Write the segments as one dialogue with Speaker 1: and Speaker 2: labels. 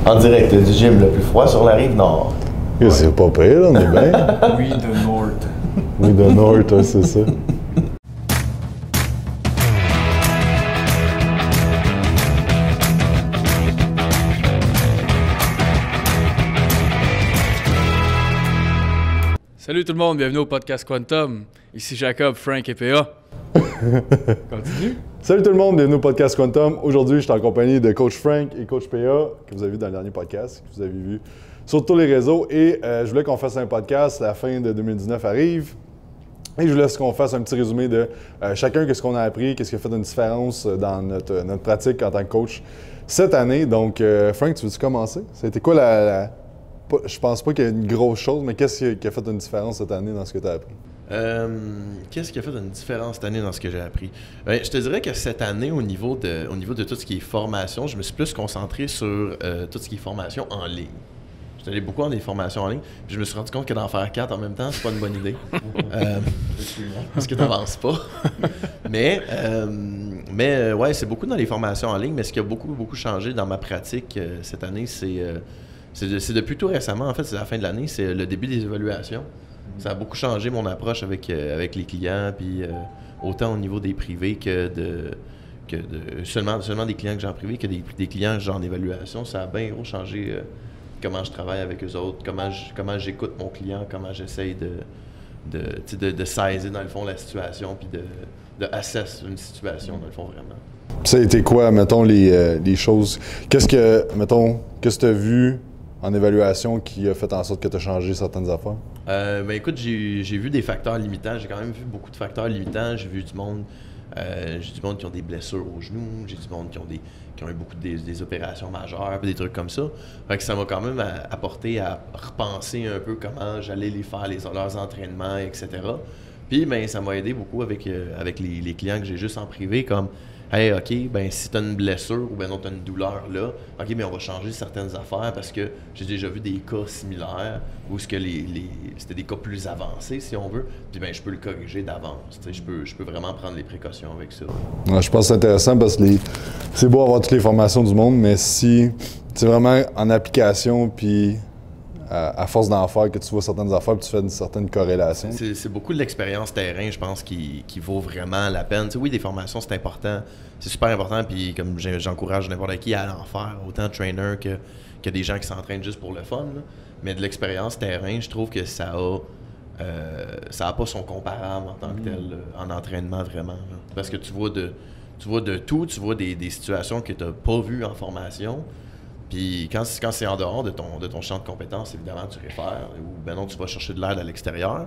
Speaker 1: En direct du gym le plus froid sur la rive nord.
Speaker 2: Ouais. C'est pas pire, là, on est bien.
Speaker 3: Oui, de North.
Speaker 2: Oui, de North, ouais, c'est ça.
Speaker 3: Salut tout le monde, bienvenue au podcast Quantum. Ici Jacob, Frank et PA. Continue.
Speaker 2: Salut tout le monde, bienvenue au podcast Quantum. Aujourd'hui, je suis en compagnie de Coach Frank et Coach PA, que vous avez vu dans le dernier podcast, que vous avez vu sur tous les réseaux. Et je voulais qu'on fasse un podcast, la fin de 2019 arrive. Et je voulais qu'on fasse un petit résumé de chacun, qu'est-ce qu'on a appris, qu'est-ce qui a fait une différence dans notre pratique en tant que coach cette année. Donc, Frank, tu veux-tu commencer? C'était quoi je pense pas qu'il y ait une grosse chose, mais qu'est-ce qui a fait une différence cette année dans ce que tu as appris?
Speaker 1: Qu'est-ce qui a fait une différence cette année dans ce que j'ai appris? Je te dirais que cette année, au niveau de tout ce qui est formation, je me suis plus concentré sur tout ce qui est formation en ligne. Je suis allé beaucoup dans des formations en ligne, puis je me suis rendu compte que d'en faire 4 en même temps, c'est pas une bonne idée. Parce que tu n'avances pas. mais ouais, c'est beaucoup dans les formations en ligne, mais ce qui a beaucoup changé dans ma pratique cette année, c'est depuis tout récemment, en fait, c'est la fin de l'année, c'est le début des évaluations. Ça a beaucoup changé mon approche avec les clients, puis autant au niveau des privés que seulement des clients que j'ai en privé, que des clients que j'ai en évaluation. Ça a bien gros changé comment je travaille avec eux autres, comment j'écoute mon client, comment j'essaye de saisir dans le fond la situation, puis de assess une situation dans le fond vraiment.
Speaker 2: Ça a été quoi, mettons, les choses? Qu'est-ce que tu as vu en évaluation qui a fait en sorte que tu as changé certaines affaires?
Speaker 1: Écoute, j'ai vu des facteurs limitants. J'ai quand même vu beaucoup de facteurs limitants. J'ai vu du monde qui ont des blessures aux genoux. J'ai du monde qui ont eu beaucoup des opérations majeures, des trucs comme ça. Fait que ça m'a quand même apporté à repenser un peu comment j'allais les faire, leurs entraînements, etc. Puis, ça m'a aidé beaucoup avec les clients que j'ai juste en privé, comme hey, OK, si tu as une blessure ou non, tu as une douleur là, OK, on va changer certaines affaires parce que j'ai déjà vu des cas similaires où c'était des cas plus avancés, si on veut, puis je peux le corriger d'avance. Je peux vraiment prendre les précautions avec ça.
Speaker 2: Ouais, je pense que c'est intéressant parce que c'est beau avoir toutes les formations du monde, mais si c'est vraiment en application, puis à force d'en faire, que tu vois certaines affaires, puis tu fais une certaine corrélation.
Speaker 1: C'est beaucoup de l'expérience terrain, je pense, qui vaut vraiment la peine. Oui, des formations, c'est important. C'est super important, puis comme j'encourage n'importe qui à en faire, autant trainer que des gens qui s'entraînent juste pour le fun. Là. Mais de l'expérience terrain, je trouve que ça a pas son comparable en tant que tel, en entraînement vraiment. Là. Parce que tu vois de tout, tu vois des situations que tu n'as pas vues en formation. Puis quand c'est en dehors de ton champ de compétences, évidemment, tu réfères ou non, tu vas chercher de l'aide à l'extérieur.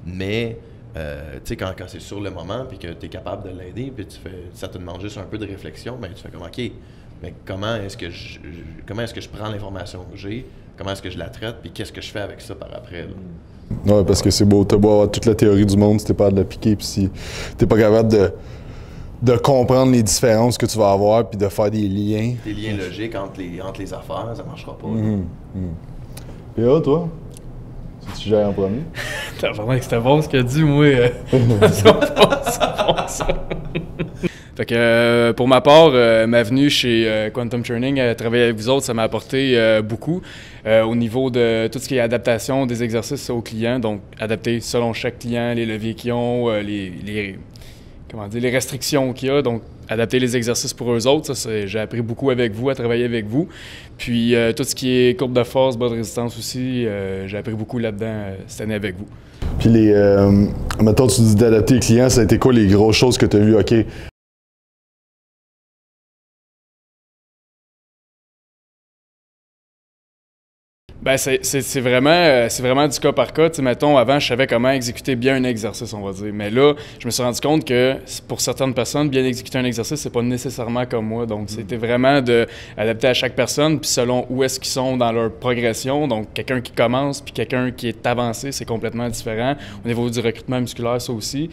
Speaker 1: Mais tu sais, quand c'est sur le moment puis que tu es capable de l'aider, puis ça te demande juste un peu de réflexion, tu fais comme OK, mais comment est-ce que je prends l'information que j'ai, comment est-ce que je la traite, puis qu'est-ce que je fais avec ça par après?
Speaker 2: Oui, parce que c'est beau, t'as beau avoir toute la théorie du monde si t'es pas de l'appliquer, puis si t'es pas capable de comprendre les différences que tu vas avoir puis de faire des liens.
Speaker 1: Des liens logiques entre les affaires, ça marchera pas.
Speaker 2: Et là, toi? Tu gères en premier?
Speaker 3: C'était bon ce qu'il a dit, moi. C'est bon, ça. Fait que pour ma part, ma venue chez Quantum Training à travailler avec vous autres, ça m'a apporté beaucoup au niveau de tout ce qui est adaptation des exercices aux clients. Donc, adapter selon chaque client, les leviers qu'ils ont, les restrictions qu'il y a, donc adapter les exercices pour eux autres, j'ai appris beaucoup avec vous, à travailler avec vous. Puis tout ce qui est courbe de force, bas de résistance aussi, j'ai appris beaucoup là-dedans cette année avec vous.
Speaker 2: Puis mettons, tu dis d'adapter les clients, ça a été quoi les grosses choses que tu as vues? OK.
Speaker 3: C'est vraiment du cas par cas. T'sais, mettons, avant, je savais comment exécuter bien un exercice, on va dire. Mais là, je me suis rendu compte que pour certaines personnes, bien exécuter un exercice, c'est pas nécessairement comme moi. Donc, c'était vraiment d'adapter à chaque personne, puis selon où est-ce qu'ils sont dans leur progression. Donc, quelqu'un qui commence, puis quelqu'un qui est avancé, c'est complètement différent. Au niveau du recrutement musculaire, ça aussi.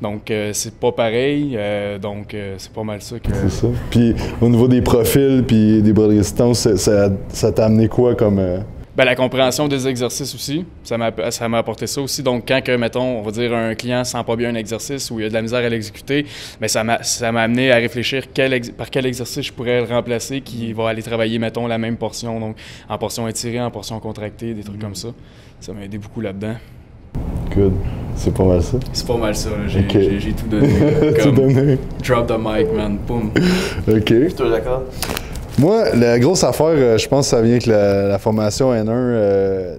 Speaker 3: Donc, c'est pas pareil. C'est pas mal ça que...
Speaker 2: C'est ça. Puis, au niveau des profils puis des bras de résistance, ça t'a amené quoi comme...
Speaker 3: Ben, la compréhension des exercices aussi, ça m'a apporté ça aussi. Donc, quand, mettons, on va dire, un client sent pas bien un exercice ou il a de la misère à l'exécuter, ben, ça m'a amené à réfléchir par quel exercice je pourrais le remplacer qui va aller travailler, mettons, la même portion. Donc, en portion étirée, en portion contractée, des trucs comme ça. Ça m'a aidé beaucoup là-dedans.
Speaker 2: Good. C'est pas mal ça?
Speaker 3: C'est pas mal ça. J'ai tout donné.
Speaker 2: Tout donné.
Speaker 3: Drop the mic, man. Boom.
Speaker 2: OK.
Speaker 1: Tu es d'accord?
Speaker 2: Moi, la grosse affaire, je pense que ça vient avec la formation N1.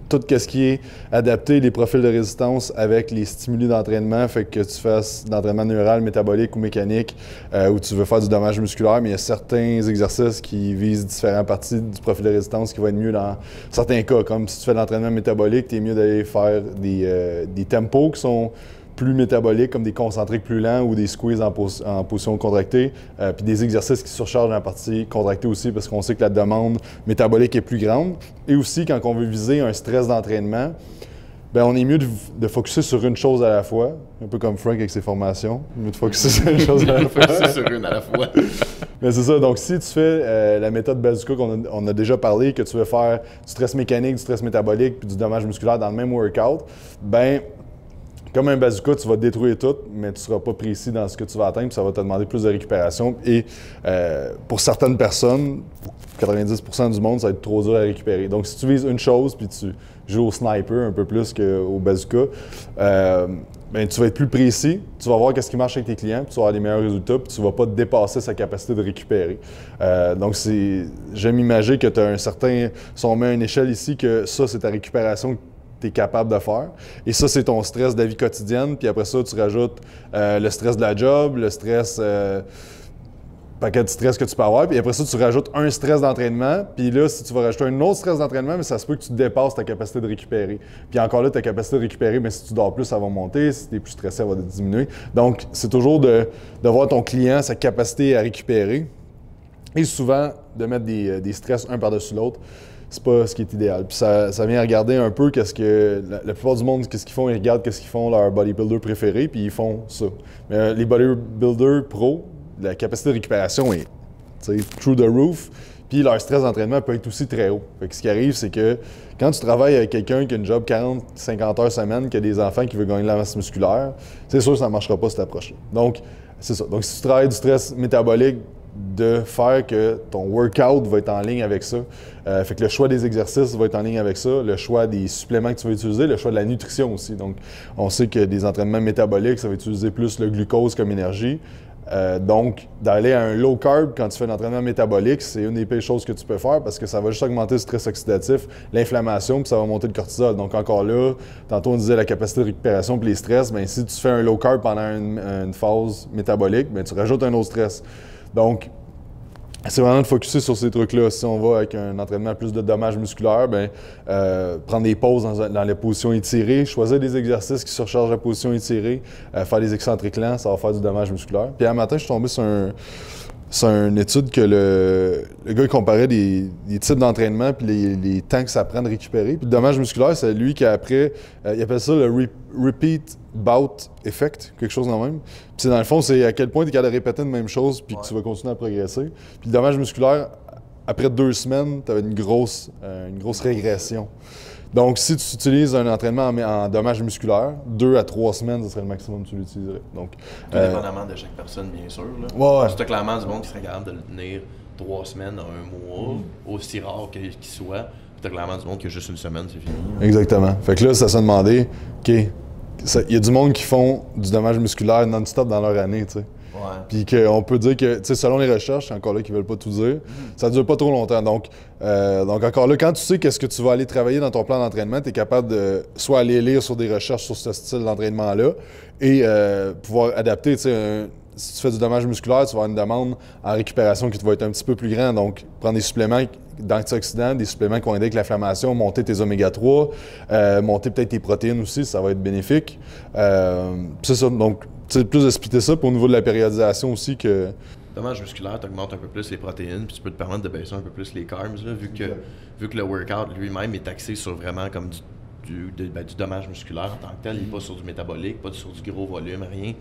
Speaker 2: Tout ce qui est adapter les profils de résistance avec les stimuli d'entraînement, fait que tu fasses d'entraînement neural, métabolique ou mécanique, où tu veux faire du dommage musculaire, mais il y a certains exercices qui visent différentes parties du profil de résistance qui vont être mieux dans certains cas. Comme si tu fais de l'entraînement métabolique, tu es mieux d'aller faire des tempos qui sont plus métaboliques, comme des concentriques plus lents ou des squeezes en position contractée, puis des exercices qui surchargent la partie contractée aussi parce qu'on sait que la demande métabolique est plus grande. Et aussi, quand on veut viser un stress d'entraînement, bien, on est mieux de focusser sur une chose à la fois, un peu comme Frank avec ses formations, mieux de focusser sur une chose à la fois.
Speaker 1: Focusser sur une à la fois.
Speaker 2: Mais c'est ça, donc si tu fais la méthode Bazooka qu'on a déjà parlé, que tu veux faire du stress mécanique, du stress métabolique puis du dommage musculaire dans le même workout, ben comme un bazooka, tu vas détruire tout, mais tu ne seras pas précis dans ce que tu vas atteindre, puis ça va te demander plus de récupération. Et pour certaines personnes, pour 90% du monde, ça va être trop dur à récupérer. Donc, si tu vises une chose, puis tu joues au sniper un peu plus qu'au bazooka, ben, tu vas être plus précis, tu vas voir qu'est-ce qui marche avec tes clients, puis tu vas avoir les meilleurs résultats, puis tu ne vas pas dépasser sa capacité de récupérer. Donc, j'aime imaginer que tu as un certain... Si on met une échelle ici, que ça, c'est ta récupération tu es capable de faire. Et ça, c'est ton stress de la vie quotidienne. Puis après ça, tu rajoutes le stress de la job, le stress, paquet de stress que tu peux avoir. Puis après ça, tu rajoutes un stress d'entraînement. Puis là, si tu vas rajouter un autre stress d'entraînement, mais ça se peut que tu dépasses ta capacité de récupérer. Puis encore là, ta capacité de récupérer, mais si tu dors plus, ça va monter. Si tu es plus stressé, ça va diminuer. Donc, c'est toujours de voir ton client, sa capacité à récupérer. Et souvent, de mettre des stress un par-dessus l'autre. C'est pas ce qui est idéal. Puis ça vient regarder un peu qu'est-ce que la plupart du monde, qu'est-ce qu'ils font, ils regardent qu'est-ce qu'ils font leur bodybuilder préféré, puis ils font ça. Mais les bodybuilders pro, la capacité de récupération est through the roof, puis leur stress d'entraînement peut être aussi très haut. Fait que ce qui arrive, c'est que quand tu travailles avec quelqu'un qui a une job 40-50 heures semaine, qui a des enfants qui veut gagner de la masse musculaire, c'est sûr que ça ne marchera pas cette approche-là. Donc, c'est ça. Donc, si tu travailles du stress métabolique, de faire que ton workout va être en ligne avec ça. Fait que le choix des exercices va être en ligne avec ça, le choix des suppléments que tu vas utiliser, le choix de la nutrition aussi. Donc, on sait que des entraînements métaboliques, ça va utiliser plus le glucose comme énergie. Donc, d'aller à un low carb quand tu fais un entraînement métabolique, c'est une des pires choses que tu peux faire parce que ça va juste augmenter le stress oxydatif, l'inflammation, puis ça va monter le cortisol. Donc, encore là, tantôt on disait la capacité de récupération puis les stress, bien si tu fais un low carb pendant une phase métabolique, bien tu rajoutes un autre stress. Donc, c'est vraiment de focusser sur ces trucs-là. Si on va avec un entraînement plus de dommages musculaires, bien, prendre des pauses dans les positions étirées, choisir des exercices qui surchargent la position étirée, faire des excentriques lents, ça va faire du dommage musculaire. Puis un matin, je suis tombé sur une étude que le gars il comparait des types d'entraînement puis les temps que ça prend de récupérer. Puis le dommage musculaire, c'est lui qui après, il appelle ça le repeat bout effect, quelque chose dans le même. Puis dans le fond, c'est à quel point tu es capable de répéter une même chose puis que tu vas continuer à progresser. Puis le dommage musculaire, après 2 semaines, tu avais une grosse régression. Donc, si tu utilises un entraînement en dommage musculaire, 2 à 3 semaines, ce serait le maximum que tu l'utiliserais. Donc,
Speaker 1: tout dépendamment de chaque personne, bien sûr. Là.
Speaker 2: Ouais.
Speaker 1: C'est clairement du monde qui serait capable de le tenir 3 semaines à 1 mois, aussi rare qu'il soit. Puis t'as clairement du monde qui a juste 1 semaine, c'est fini.
Speaker 2: Exactement. Fait que là, ça se demandait, OK, il y a du monde qui font du dommage musculaire non-stop dans leur année, tu sais.
Speaker 1: Ouais.
Speaker 2: Puis qu'on peut dire que, tu sais, selon les recherches, encore là qui veulent pas tout dire, ça dure pas trop longtemps. Donc encore là, quand tu sais qu'est-ce que tu vas aller travailler dans ton plan d'entraînement, tu es capable de soit aller lire sur des recherches sur ce style d'entraînement-là et pouvoir adapter, tu sais, si tu fais du dommage musculaire, tu vas avoir une demande en récupération qui va être un petit peu plus grande. Donc, prendre des suppléments d'antioxydants, des suppléments qui vont aider avec l'inflammation, monter tes oméga 3, monter peut-être tes protéines aussi, ça va être bénéfique. C'est ça. Donc, tu sais, plus expliquer ça. Puis au niveau de la périodisation aussi que...
Speaker 1: Dommage musculaire, tu augmentes un peu plus les protéines, puis tu peux te permettre de baisser un peu plus les carbs, là, vu que le workout lui-même est axé sur vraiment comme du dommage musculaire en tant que tel. Il n'est pas sur du métabolique, pas sur du gros volume, rien.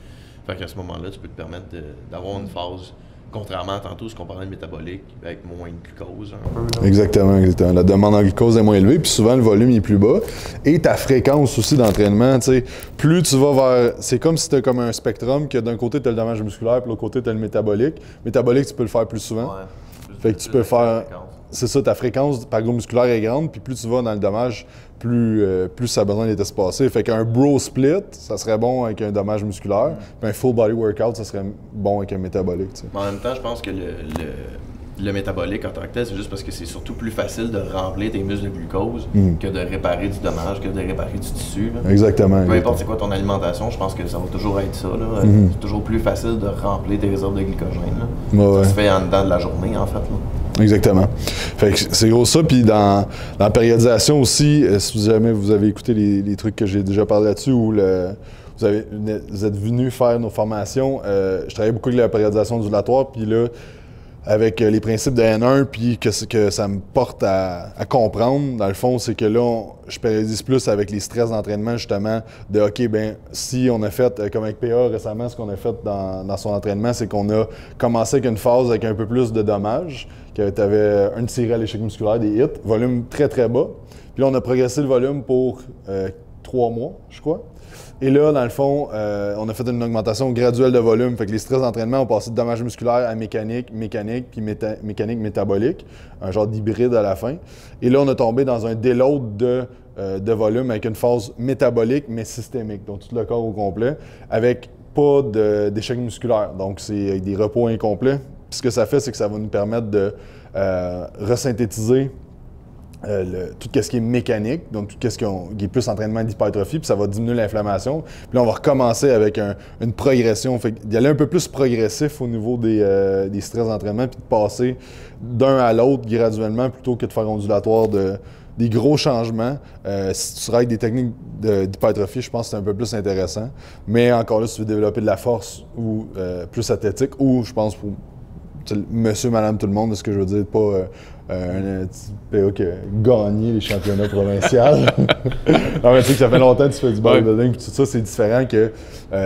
Speaker 1: Fait qu'à ce moment-là, tu peux te permettre d'avoir une phase Contrairement à tantôt, ce qu'on parlait de métabolique, avec moins de glucose, un peu. Là.
Speaker 2: Exactement. La demande en glucose est moins élevée, puis souvent le volume est plus bas. Et ta fréquence aussi d'entraînement, tu sais, plus tu vas vers. C'est comme si tu as comme un spectrum, que d'un côté tu as le dommage musculaire, puis de l'autre côté tu as le métabolique. Métabolique, tu peux le faire plus souvent.
Speaker 1: Ouais.
Speaker 2: Fait que tu peux faire. C'est ça, ta fréquence par groupe musculaire est grande, puis plus tu vas dans le dommage, plus ça a besoin d'être espacé. Fait qu'un bro split, ça serait bon avec un dommage musculaire, puis un full body workout, ça serait bon avec un métabolique. Tu sais.
Speaker 1: Mais en même temps, je pense que le métabolique en tant que tel, c'est juste parce que c'est surtout plus facile de remplir tes muscles de glucose que de réparer du dommage, que de réparer du tissu. Là.
Speaker 2: Exactement.
Speaker 1: Peu importe c'est quoi ton alimentation, je pense que ça va toujours être ça. Là. C'est toujours plus facile de remplir tes réserves de glycogène. Là. Ça se fait en dedans de la journée, en fait. Là.
Speaker 2: Exactement. Fait que c'est gros ça. Puis dans la périodisation aussi, si jamais vous avez écouté les trucs que j'ai déjà parlé là-dessus ou vous êtes venu faire nos formations, je travaillais beaucoup avec la périodisation ondulatoire. Puis là, avec les principes de N1, puis que ça me porte à comprendre, dans le fond, c'est que là, je périodise plus avec les stress d'entraînement, justement, de OK, ben si on a fait, comme avec PA récemment, ce qu'on a fait dans son entraînement, c'est qu'on a commencé avec une phase avec un peu plus de dommages, que tu avais un tiré à l'échec musculaire, des hits, volume très, très bas. Puis là, on a progressé le volume pour 3 mois, je crois. Et là, dans le fond, on a fait une augmentation graduelle de volume. Fait que les stress d'entraînement ont passé de dommages musculaires à mécanique, puis mécanique métabolique, un genre d'hybride à la fin. Et là, on a tombé dans un déload de volume avec une phase métabolique, mais systémique, donc tout le corps au complet, avec pas d'échec musculaire. Donc, c'est des repos incomplets. Puis ce que ça fait, c'est que ça va nous permettre de resynthétiser tout ce qui est mécanique, donc tout ce qui est plus entraînement d'hypertrophie, puis ça va diminuer l'inflammation. Puis là, on va recommencer avec une progression. Fait d'y aller un peu plus progressif au niveau des stress d'entraînement, puis de passer d'un à l'autre graduellement, plutôt que de faire ondulatoire des gros changements. Si tu travailles des techniques d'hypertrophie, je pense que c'est un peu plus intéressant. Mais encore là, si tu veux développer de la force ou plus athlétique, ou je pense pour monsieur, madame, tout le monde, c'est ce que je veux dire, pas un petit PA qui a gagné les championnats provinciaux. Non, mais tu sais que ça fait longtemps que tu fais du bodybuilding, puis tout ça, c'est différent que tu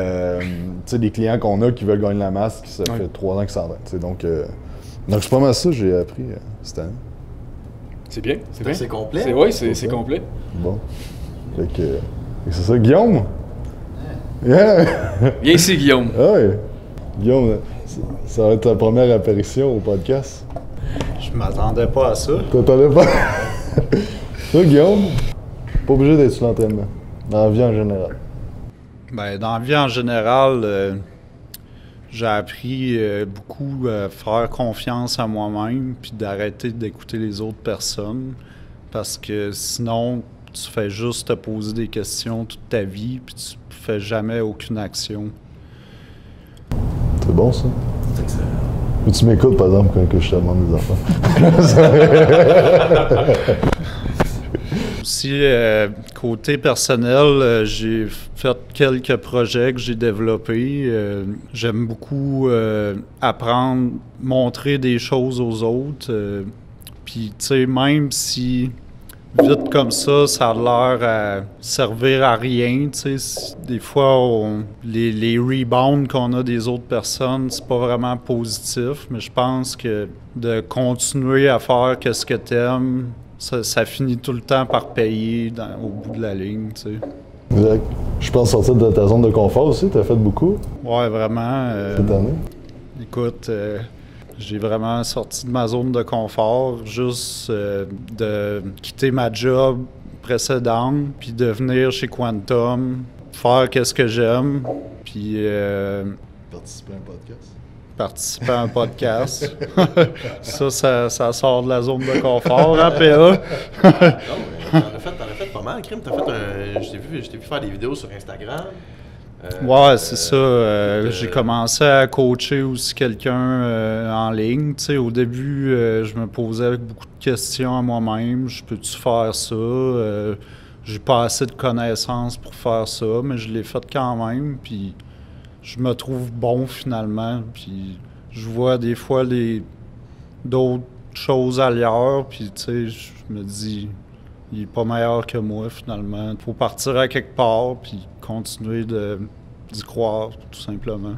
Speaker 2: sais, des clients qu'on a qui veulent gagner la masse, qui ça fait 3 ans qu'ils s'entraînent. Donc c'est pas mal ça que j'ai appris cette année.
Speaker 3: C'est bien, c'est bien.
Speaker 1: C'est complet.
Speaker 3: Oui, c'est complet.
Speaker 2: Bon. Fait que c'est ça. Guillaume? Yeah!
Speaker 3: Viens ici, Guillaume.
Speaker 2: Ah oui. Guillaume, ça va être ta première apparition au podcast.
Speaker 4: Je m'attendais pas à ça.
Speaker 2: T'attendais pas? Toi, Guillaume, pas obligé d'être sur l'entraînement. Dans la vie en général.
Speaker 4: Ben, dans la vie en général, j'ai appris beaucoup à faire confiance à moi-même puis d'arrêter d'écouter les autres personnes. Parce que sinon, tu fais juste te poser des questions toute ta vie puis tu fais jamais aucune action.
Speaker 2: C'est bon, ça?
Speaker 1: C'est excellent.
Speaker 2: Ou tu m'écoutes, par exemple, quand je te demande des enfants?
Speaker 4: Aussi, côté personnel, j'ai fait quelques projets que j'ai développés. J'aime beaucoup apprendre, montrer des choses aux autres. Puis, tu sais, même si vite comme ça a l'air à servir à rien, tu sais, des fois, les rebounds qu'on a des autres personnes, c'est pas vraiment positif, mais je pense que de continuer à faire ce que t'aimes, ça finit tout le temps par payer au bout de la ligne, tu sais.
Speaker 2: Exact. Je pense sortir de ta zone de confort aussi, t'as fait beaucoup.
Speaker 4: Ouais, vraiment.
Speaker 2: Cette année.
Speaker 4: Écoute, j'ai vraiment sorti de ma zone de confort, juste de quitter ma job précédente, puis de venir chez Quantum, faire ce que j'aime, puis participer à un podcast. ça sort de la zone de confort, hein, PA?
Speaker 1: T'en as fait pas mal, Crime. Je t'ai vu faire des vidéos sur Instagram.
Speaker 4: Ouais, c'est ça. J'ai commencé à coacher aussi quelqu'un en ligne. Tu sais, au début, je me posais beaucoup de questions à moi-même. Je peux-tu faire ça? J'ai pas assez de connaissances pour faire ça, mais je l'ai fait quand même. Puis je me trouve bon finalement. Puis je vois des fois d'autres choses ailleurs. Puis tu sais, je me dis, il est pas meilleur que moi finalement. Il faut partir à quelque part. Puis continuer d'y croire, tout simplement.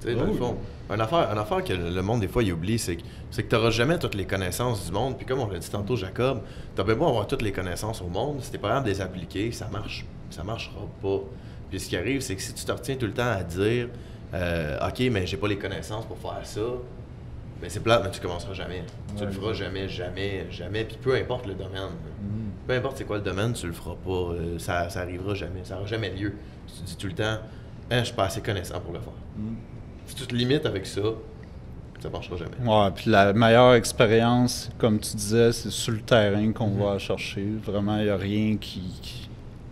Speaker 1: Tu sais, dans le fond, Une affaire que le monde, des fois, il oublie, c'est que tu n'auras jamais toutes les connaissances du monde. Puis comme on l'a dit tantôt, Jacob, tu as bien beau avoir toutes les connaissances au monde, si tu n'es pas capable de les appliquer, ça marchera pas. Puis ce qui arrive, c'est que si tu te retiens tout le temps à dire OK, mais j'ai pas les connaissances pour faire ça, ben c'est plate, mais tu commenceras jamais. Tu le feras jamais. Puis peu importe le domaine. Peu importe c'est quoi le domaine, tu le feras pas. Ça arrivera jamais. Ça n'aura jamais lieu. Tu te dis tout le temps je suis pas assez connaissant pour le faire. Si tu te limites avec ça, ça marchera jamais.
Speaker 4: Ouais, puis la meilleure expérience, comme tu disais, c'est sur le terrain qu'on va chercher. Vraiment, il n'y a rien qui...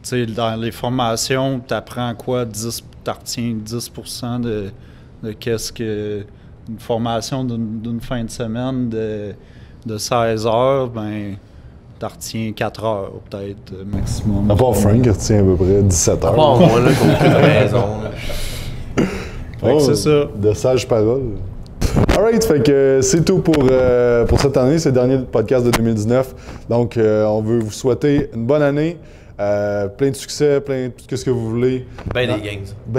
Speaker 4: Tu sais, dans les formations, tu apprends quoi? Tu retiens 10% de qu'est-ce que... Une formation d'une fin de semaine de 16 heures, ben... Tu retiens 4 heures, peut-être, maximum.
Speaker 2: À part Frank, il retient à peu près 17 heures.
Speaker 1: À part moi, là, qui n'a aucune raison.
Speaker 4: C'est ça.
Speaker 2: De sages paroles. Alright, fait que c'est tout pour cette année, c'est le dernier podcast de 2019. Donc, on veut vous souhaiter une bonne année, plein de succès, plein de tout ce que vous voulez. Ben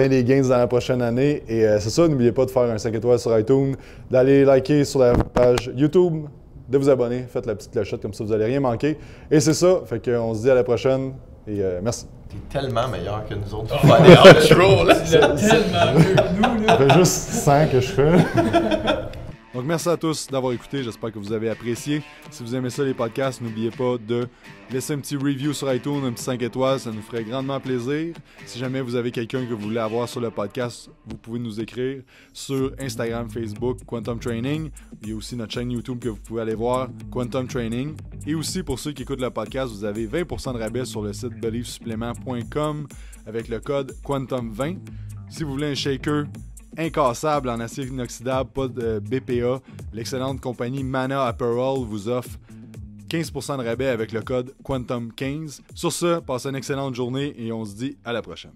Speaker 2: des gains dans la prochaine année. Et c'est ça, n'oubliez pas de faire un 5 étoiles sur iTunes, d'aller liker sur la page YouTube, de vous abonner, faites la petite clochette, comme ça vous n'allez rien manquer. Et c'est ça, fait qu'on se dit à la prochaine et merci.
Speaker 1: T'es tellement meilleur que nous autres pour faire des outros, là.
Speaker 3: C'est tellement mieux que nous, là.
Speaker 2: Ça fait juste 5 que je fais. Donc, merci à tous d'avoir écouté. J'espère que vous avez apprécié. Si vous aimez ça, les podcasts, n'oubliez pas de laisser un petit review sur iTunes, un petit 5 étoiles. Ça nous ferait grandement plaisir. Si jamais vous avez quelqu'un que vous voulez avoir sur le podcast, vous pouvez nous écrire sur Instagram, Facebook, Quantum Training. Il y a aussi notre chaîne YouTube que vous pouvez aller voir, Quantum Training. Et aussi, pour ceux qui écoutent le podcast, vous avez 20% de rabais sur le site beliefsupplement.com avec le code Quantum20. Si vous voulez un shaker incassable en acier inoxydable, pas de BPA, l'excellente compagnie Mana Apparel vous offre 15% de rabais avec le code Quantum15. Sur ce, passez une excellente journée et on se dit à la prochaine.